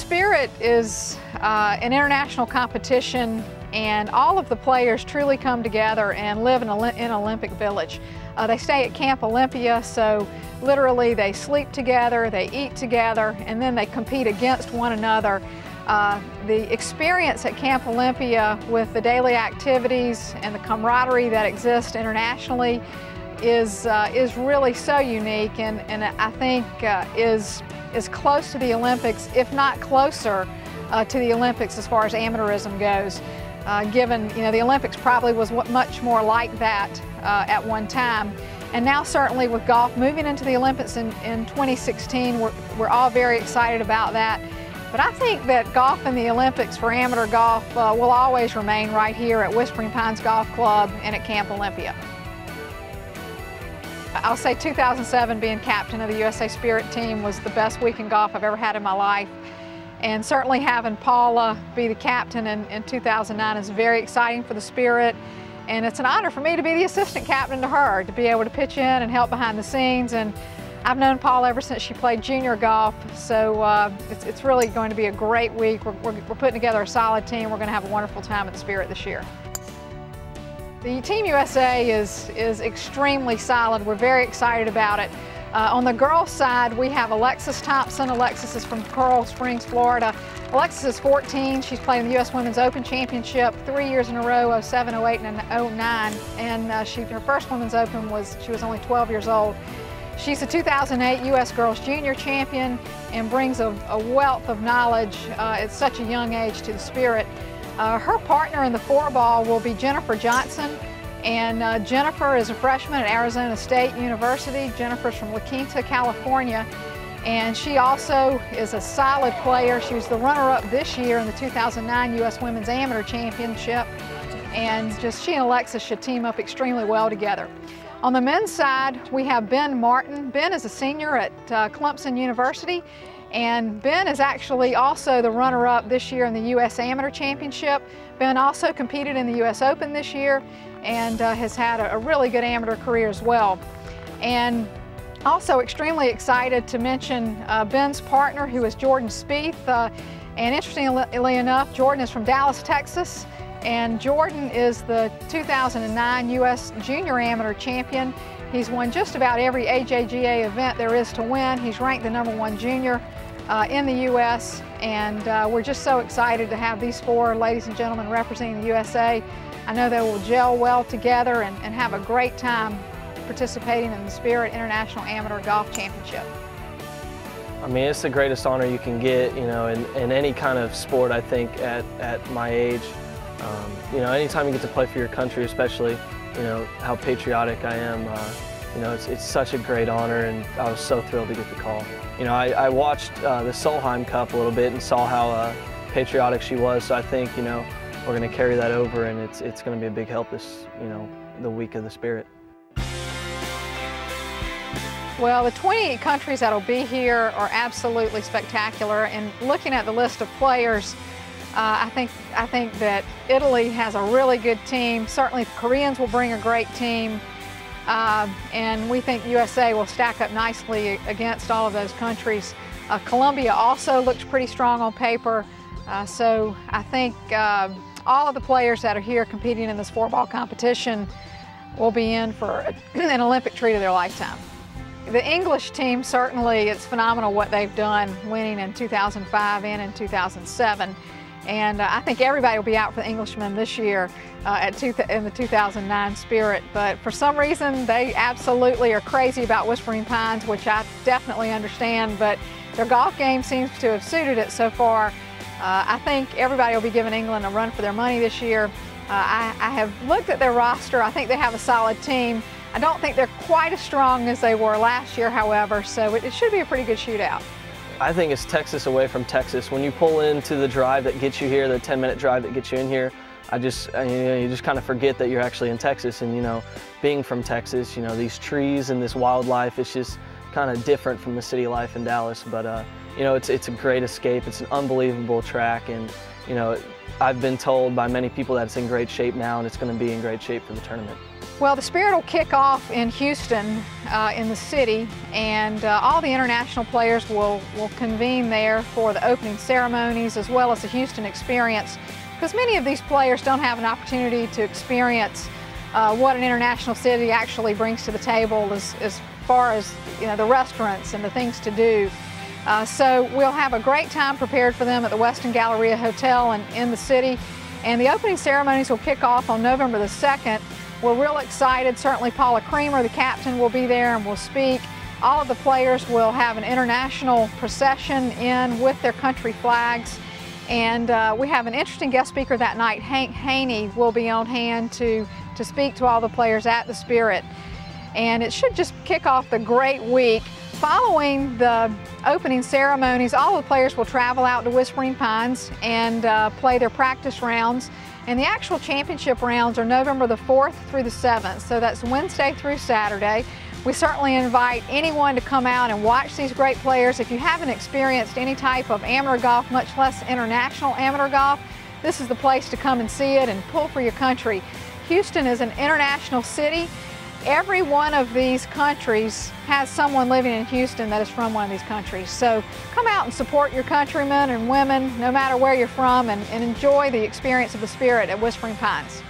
Spirit is an international competition, and all of the players truly come together and live in Olympic Village. They stay at Camp Olympia, so literally they sleep together, they eat together, and then they compete against one another. The experience at Camp Olympia with the daily activities and the camaraderie that exists internationally is really so unique, and I think is close to the Olympics, if not closer to the Olympics as far as amateurism goes. Given, the Olympics probably was much more like that at one time. And now certainly with golf moving into the Olympics in 2016, we're all very excited about that. But I think that golf in the Olympics for amateur golf will always remain right here at Whispering Pines Golf Club and at Camp Olympia. I'll say 2007, being captain of the USA Spirit team, was the best week in golf I've ever had in my life. And certainly having Paula be the captain in 2009 is very exciting for the Spirit. And it's an honor for me to be the assistant captain to her, to be able to pitch in and help behind the scenes. And I've known Paula ever since she played junior golf, so it's really going to be a great week. We're putting together a solid team. We're going to have a wonderful time at the Spirit this year. The Team USA is extremely solid. We're very excited about it. On the girls' side, we have Alexis Thompson. Alexis is from Coral Springs, Florida. Alexis is 14. She's played in the U.S. Women's Open Championship 3 years in a row, 07, 08, and 09. And her first Women's Open she was only 12 years old. She's a 2008 U.S. Girls Junior Champion and brings a wealth of knowledge at such a young age to the Spirit. Her partner in the four-ball will be Jennifer Johnson, and Jennifer is a freshman at Arizona State University. Jennifer's from La Quinta, California, and she also is a solid player. She was the runner-up this year in the 2009 U.S. Women's Amateur Championship, and she and Alexis should team up extremely well together. On the men's side, we have Ben Martin. Ben is a senior at Clemson University. And Ben is actually also the runner-up this year in the U.S. Amateur Championship. Ben also competed in the U.S. Open this year and has had a really good amateur career as well. And also extremely excited to mention Ben's partner, who is Jordan Spieth. And interestingly enough, Jordan is from Dallas, Texas. And Jordan is the 2009 U.S. Junior Amateur Champion. He's won just about every AJGA event there is to win. He's ranked the #1 junior in the U.S., and we're just so excited to have these four ladies and gentlemen representing the USA. I know they will gel well together and have a great time participating in the Spirit International Amateur Golf Championship. I mean, it's the greatest honor you can get, in any kind of sport, I think, at my age. Anytime you get to play for your country, especially, how patriotic I am, it's such a great honor, and I was so thrilled to get the call. I watched the Solheim Cup a little bit and saw how patriotic she was, so I think, we're going to carry that over, and it's going to be a big help this, the week of the Spirit. Well, the 28 countries that'll be here are absolutely spectacular, and looking at the list of players, I think that Italy has a really good team. Certainly the Koreans will bring a great team. And we think USA will stack up nicely against all of those countries. Colombia also looks pretty strong on paper. So I think all of the players that are here competing in this four-ball competition will be in for an Olympic treat of their lifetime. The English team, certainly it's phenomenal what they've done, winning in 2005 and in 2007. And I think everybody will be out for the Englishmen this year in the 2009 Spirit. But for some reason, they absolutely are crazy about Whispering Pines, which I definitely understand. But their golf game seems to have suited it so far. I think everybody will be giving England a run for their money this year. I have looked at their roster. I think they have a solid team. I don't think they're quite as strong as they were last year, however, so it should be a pretty good shootout. I think it's Texas away from Texas. When you pull into the drive that gets you here, the 10-minute drive that gets you in here, you just kind of forget that you're actually in Texas. And being from Texas, these trees and this wildlife, it's just kind of different from the city life in Dallas. But it's a great escape. It's an unbelievable track, and I've been told by many people that it's in great shape now, and it's going to be in great shape for the tournament. Well, the Spirit will kick off in Houston, in the city, and all the international players will convene there for the opening ceremonies as well as the Houston experience, because many of these players don't have an opportunity to experience what an international city actually brings to the table as far as the restaurants and the things to do. So we'll have a great time prepared for them at the Westin Galleria Hotel and in the city. And the opening ceremonies will kick off on November the 2nd. We're real excited. Certainly Paula Creamer, the captain, will be there and will speak. All of the players will have an international procession in with their country flags. And we have an interesting guest speaker that night. Hank Haney will be on hand to speak to all the players at the Spirit. And it should just kick off the great week. Following the opening ceremonies, all the players will travel out to Whispering Pines and play their practice rounds. And the actual championship rounds are November the 4th through the 7th, so that's Wednesday through Saturday. We certainly invite anyone to come out and watch these great players. If you haven't experienced any type of amateur golf, much less international amateur golf, this is the place to come and see it and pull for your country. Houston is an international city. Every one of these countries has someone living in Houston that is from one of these countries. So come out and support your countrymen and women, no matter where you're from, and enjoy the experience of the Spirit at Whispering Pines.